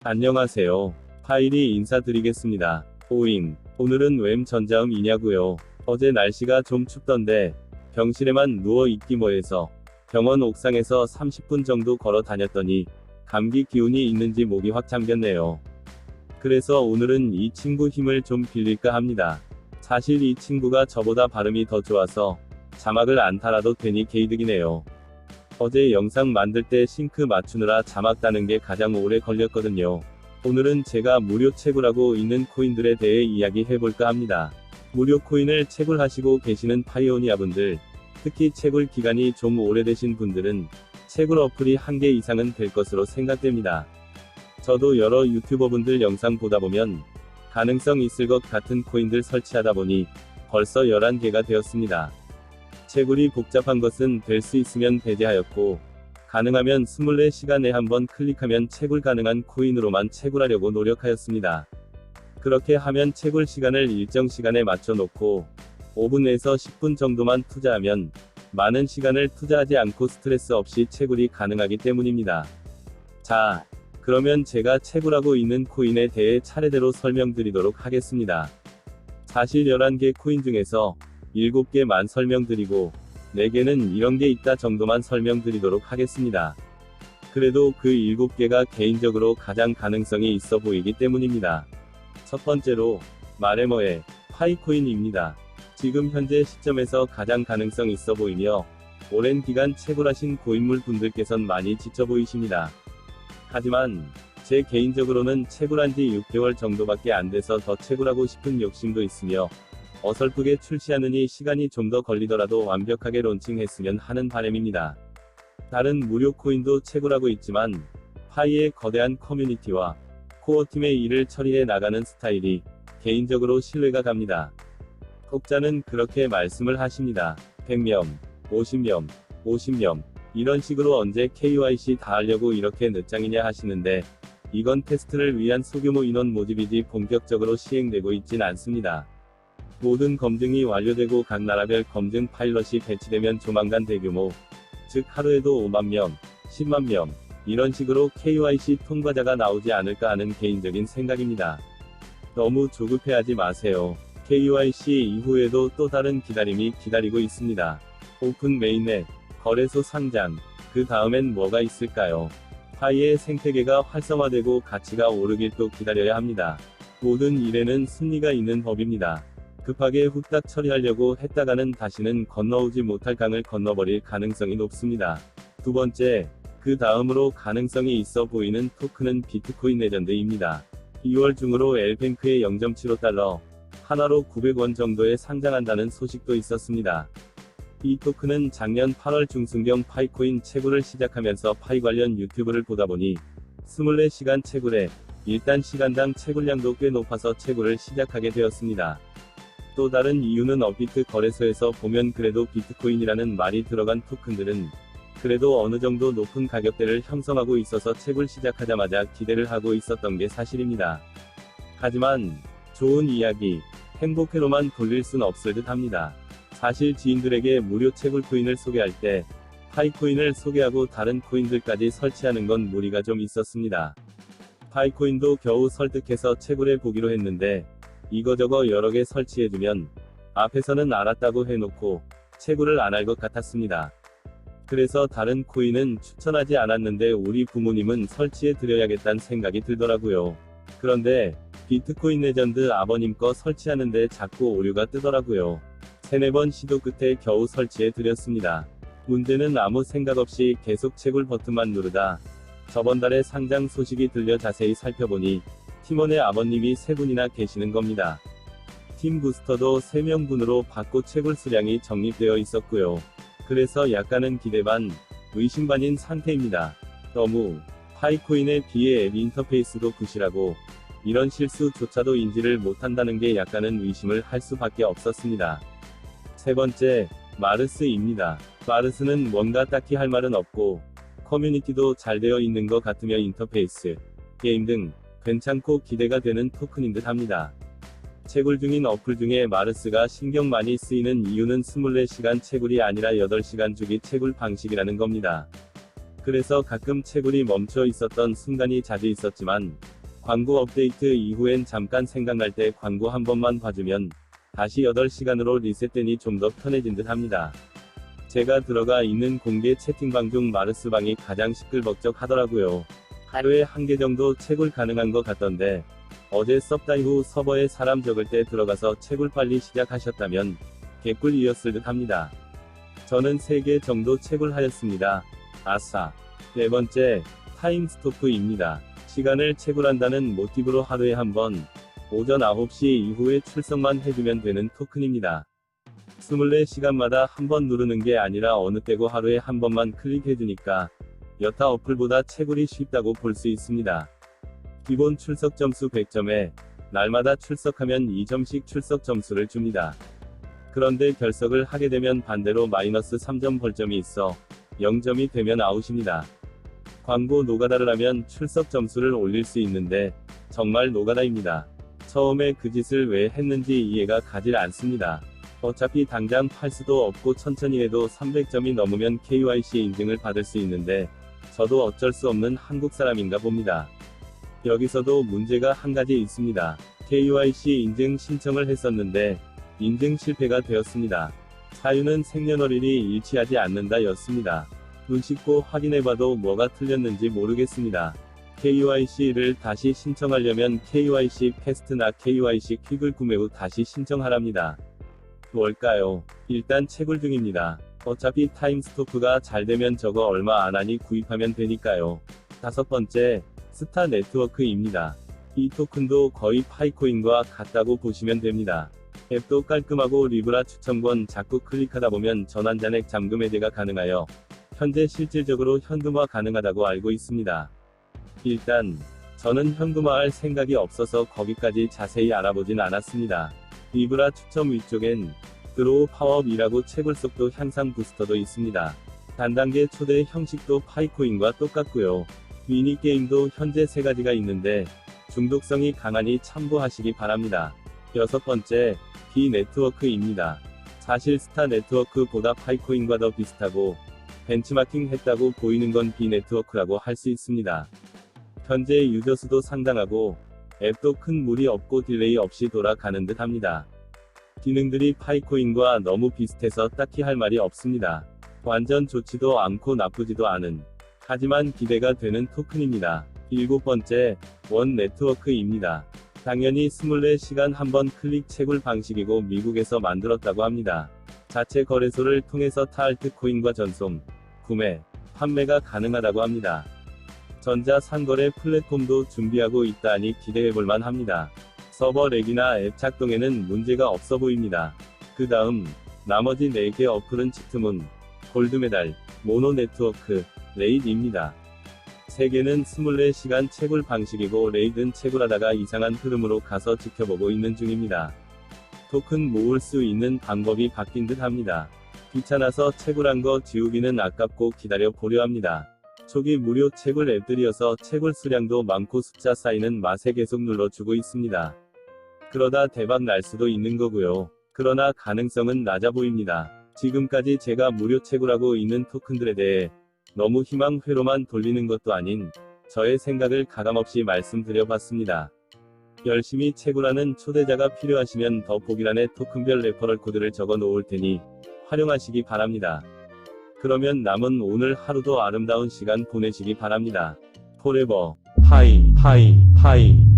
안녕하세요. 파일이 인사드리겠습니다. 오잉. 오늘은 웸 전자음이냐고요. 어제 날씨가 좀 춥던데 병실에만 누워 있기 뭐해서 병원 옥상에서 30분 정도 걸어 다녔더니 감기 기운이 있는지 목이 확 잠겼네요. 그래서 오늘은 이 친구 힘을 좀 빌릴까 합니다. 사실 이 친구가 저보다 발음이 더 좋아서 자막을 안 달아도 되니 개이득이네요. 어제 영상 만들 때 싱크 맞추느라 자막 따는 게 가장 오래 걸렸거든요. 오늘은 제가 무료 채굴하고 있는 코인들에 대해 이야기해볼까 합니다. 무료 코인을 채굴하시고 계시는 파이오니아 분들, 특히 채굴 기간이 좀 오래되신 분들은 채굴 어플이 1개 이상은 될 것으로 생각됩니다. 저도 여러 유튜버분들 영상 보다 보면 가능성 있을 것 같은 코인들 설치하다 보니 벌써 11개가 되었습니다. 채굴이 복잡한 것은 될 수 있으면 배제하였고, 가능하면 24시간에 한번 클릭하면 채굴 가능한 코인으로만 채굴하려고 노력하였습니다. 그렇게 하면 채굴 시간을 일정 시간에 맞춰 놓고 5분에서 10분 정도만 투자하면 많은 시간을 투자하지 않고 스트레스 없이 채굴이 가능하기 때문입니다. 자, 그러면 제가 채굴하고 있는 코인에 대해 차례대로 설명드리도록 하겠습니다. 사실 11개 코인 중에서 7개만 설명드리고 4개는 이런 게 있다 정도만 설명드리도록 하겠습니다. 그래도 그 7개가 개인적으로 가장 가능성이 있어 보이기 때문입니다. 첫 번째로 마레머의 파이코인입니다. 지금 현재 시점에서 가장 가능성 있어 보이며 오랜 기간 채굴하신 고인물 분들께선 많이 지쳐 보이십니다. 하지만 제 개인적으로는 채굴한 지 6개월 정도밖에 안 돼서 더 채굴하고 싶은 욕심도 있으며 어설프게 출시하느니 시간이 좀 더 걸리더라도 완벽하게 론칭했으면 하는 바람입니다. 다른 무료 코인도 채굴하고 있지만 파이의 거대한 커뮤니티와 코어팀의 일을 처리해 나가는 스타일이 개인적으로 신뢰가 갑니다. 혹자는 그렇게 말씀을 하십니다. 100명, 50명, 50명 이런 식으로 언제 KYC 다 하려고 이렇게 늦장이냐 하시는데 이건 테스트를 위한 소규모 인원 모집이지 본격적으로 시행되고 있진 않습니다. 모든 검증이 완료되고 각 나라별 검증 파일럿이 배치되면 조만간 대규모, 즉 하루에도 5만 명, 10만 명, 이런 식으로 KYC 통과자가 나오지 않을까 하는 개인적인 생각입니다. 너무 조급해하지 마세요. KYC 이후에도 또 다른 기다림이 기다리고 있습니다. 오픈 메인넷, 거래소 상장, 그 다음엔 뭐가 있을까요? 파이의 생태계가 활성화되고 가치가 오르길 또 기다려야 합니다. 모든 일에는 순리가 있는 법입니다. 급하게 후딱 처리하려고 했다가는 다시는 건너오지 못할 강을 건너버릴 가능성이 높습니다. 두 번째, 그 다음으로 가능성이 있어 보이는 토큰은 비트코인 레전드입니다. 2월 중으로 엘뱅크의 0.75달러, 하나로 900원 정도에 상장한다는 소식도 있었습니다. 이 토큰은 작년 8월 중순경 파이코인 채굴을 시작하면서 파이 관련 유튜브를 보다 보니 24시간 채굴에 일단 시간당 채굴량도 꽤 높아서 채굴을 시작하게 되었습니다. 또 다른 이유는 업비트 거래소에서 보면 그래도 비트코인이라는 말이 들어간 토큰들은 그래도 어느 정도 높은 가격대를 형성하고 있어서 채굴 시작하자마자 기대를 하고 있었던 게 사실입니다. 하지만 좋은 이야기, 행복회로만 돌릴 순 없을 듯 합니다. 사실 지인들에게 무료 채굴 코인을 소개할 때 파이코인을 소개하고 다른 코인들까지 설치하는 건 무리가 좀 있었습니다. 파이코인도 겨우 설득해서 채굴해 보기로 했는데 이거저거 여러 개 설치해주면 앞에서는 알았다고 해놓고 채굴을 안 할 것 같았습니다. 그래서 다른 코인은 추천하지 않았는데 우리 부모님은 설치해 드려야겠다는 생각이 들더라고요. 그런데 비트코인 레전드 아버님 거 설치하는데 자꾸 오류가 뜨더라고요. 3-4번 시도 끝에 겨우 설치해 드렸습니다. 문제는 아무 생각 없이 계속 채굴 버튼만 누르다 저번 달에 상장 소식이 들려 자세히 살펴보니 팀원의 아버님이 3분이나 계시는 겁니다. 팀 부스터도 3명분으로 받고 채굴 수량이 적립되어 있었고요. 그래서 약간은 기대 반, 의심 반인 상태입니다. 너무 파이코인에 비해 앱 인터페이스도 부실하고 이런 실수조차도 인지를 못한다는 게 약간은 의심을 할 수밖에 없었습니다. 세 번째, 마르스입니다. 마르스는 뭔가 딱히 할 말은 없고 커뮤니티도 잘 되어 있는 것 같으며 인터페이스, 게임 등 괜찮고 기대가 되는 토큰인 듯 합니다. 채굴 중인 어플 중에 마르스가 신경 많이 쓰이는 이유는 24시간 채굴이 아니라 8시간 주기 채굴 방식이라는 겁니다. 그래서 가끔 채굴이 멈춰 있었던 순간이 자주 있었지만, 광고 업데이트 이후엔 잠깐 생각날 때 광고 한 번만 봐주면 다시 8시간으로 리셋되니 좀 더 편해진 듯 합니다. 제가 들어가 있는 공개 채팅방 중 마르스방이 가장 시끌벅적 하더라고요. 하루에 1개 정도 채굴 가능한 것 같던데, 어제 섭다이후 서버에 사람 적을 때 들어가서 채굴 빨리 시작하셨다면 개꿀이었을 듯 합니다. 저는 3개 정도 채굴하였습니다. 아싸. 네 번째, 타임스토프입니다. 시간을 채굴한다는 모티브로 하루에 한 번, 오전 9시 이후에 출석만 해주면 되는 토큰입니다. 24시간마다 한 번 누르는 게 아니라 어느 때고 하루에 한 번만 클릭해주니까 여타 어플보다 채굴이 쉽다고 볼 수 있습니다. 기본 출석 점수 100점에 날마다 출석하면 2점씩 출석 점수를 줍니다. 그런데 결석을 하게 되면 반대로 마이너스 3점 벌점이 있어 0점이 되면 아웃입니다. 광고 노가다를 하면 출석 점수를 올릴 수 있는데 정말 노가다입니다. 처음에 그 짓을 왜 했는지 이해가 가질 않습니다. 어차피 당장 팔 수도 없고 천천히 해도 300점이 넘으면 KYC 인증을 받을 수 있는데 저도 어쩔 수 없는 한국 사람인가 봅니다. 여기서도 문제가 한 가지 있습니다. KYC 인증 신청을 했었는데 인증 실패가 되었습니다. 사유는 생년월일이 일치하지 않는다 였습니다. 눈 씻고 확인해봐도 뭐가 틀렸는지 모르겠습니다. KYC를 다시 신청하려면 KYC 패스트나 KYC 퀵을 구매 후 다시 신청하랍니다. 뭘까요? 일단 채굴 중입니다. 어차피 타임스토프가 잘 되면 저거 얼마 안 하니 구입하면 되니까요. 5번째, 스타 네트워크입니다. 이 토큰도 거의 파이코인과 같다고 보시면 됩니다. 앱도 깔끔하고 리브라 추첨권 자꾸 클릭하다 보면 전환잔액 잠금 해제가 가능하여 현재 실질적으로 현금화 가능하다고 알고 있습니다. 일단 저는 현금화할 생각이 없어서 거기까지 자세히 알아보진 않았습니다. 리브라 추첨 위쪽엔 드로우 파워업이라고 채굴 속도 향상 부스터도 있습니다. 단단계 초대 형식도 파이코인과 똑같고요. 미니게임도 현재 3가지가 있는데 중독성이 강하니 참고하시기 바랍니다. 6번째, 비네트워크입니다. 사실 스타 네트워크보다 파이코인과 더 비슷하고 벤치마킹 했다고 보이는 건 비네트워크라고 할 수 있습니다. 현재 유저 수도 상당하고 앱도 큰 무리 없고 딜레이 없이 돌아가는 듯 합니다. 기능들이 파이코인과 너무 비슷해서 딱히 할 말이 없습니다. 완전 좋지도 않고 나쁘지도 않은, 하지만 기대가 되는 토큰입니다. 7번째, 원 네트워크입니다. 당연히 24시간 한번 클릭 채굴 방식이고 미국에서 만들었다고 합니다. 자체 거래소를 통해서 타알트코인과 전송, 구매, 판매가 가능하다고 합니다. 전자상거래 플랫폼도 준비하고 있다니 기대해볼만 합니다. 서버 렉이나 앱 작동에는 문제가 없어 보입니다. 그 다음, 나머지 4개 어플은 치트문, 골드메달, 모노네트워크, 레이드입니다. 3개는 24시간 채굴 방식이고 레이드는 채굴하다가 이상한 흐름으로 가서 지켜보고 있는 중입니다. 토큰 모을 수 있는 방법이 바뀐 듯 합니다. 귀찮아서 채굴한 거 지우기는 아깝고 기다려 보려 합니다. 초기 무료 채굴 앱들이어서 채굴 수량도 많고 숫자 쌓이는 맛에 계속 눌러주고 있습니다. 그러다 대박 날 수도 있는 거고요. 그러나 가능성은 낮아 보입니다. 지금까지 제가 무료 채굴하고 있는 토큰들에 대해 너무 희망회로만 돌리는 것도 아닌 저의 생각을 가감없이 말씀드려 봤습니다. 열심히 채굴하는 초대자가 필요하시면 더보기란에 토큰별 레퍼럴 코드를 적어 놓을 테니 활용하시기 바랍니다. 그러면 남은 오늘 하루도 아름다운 시간 보내시기 바랍니다. 포레버 파이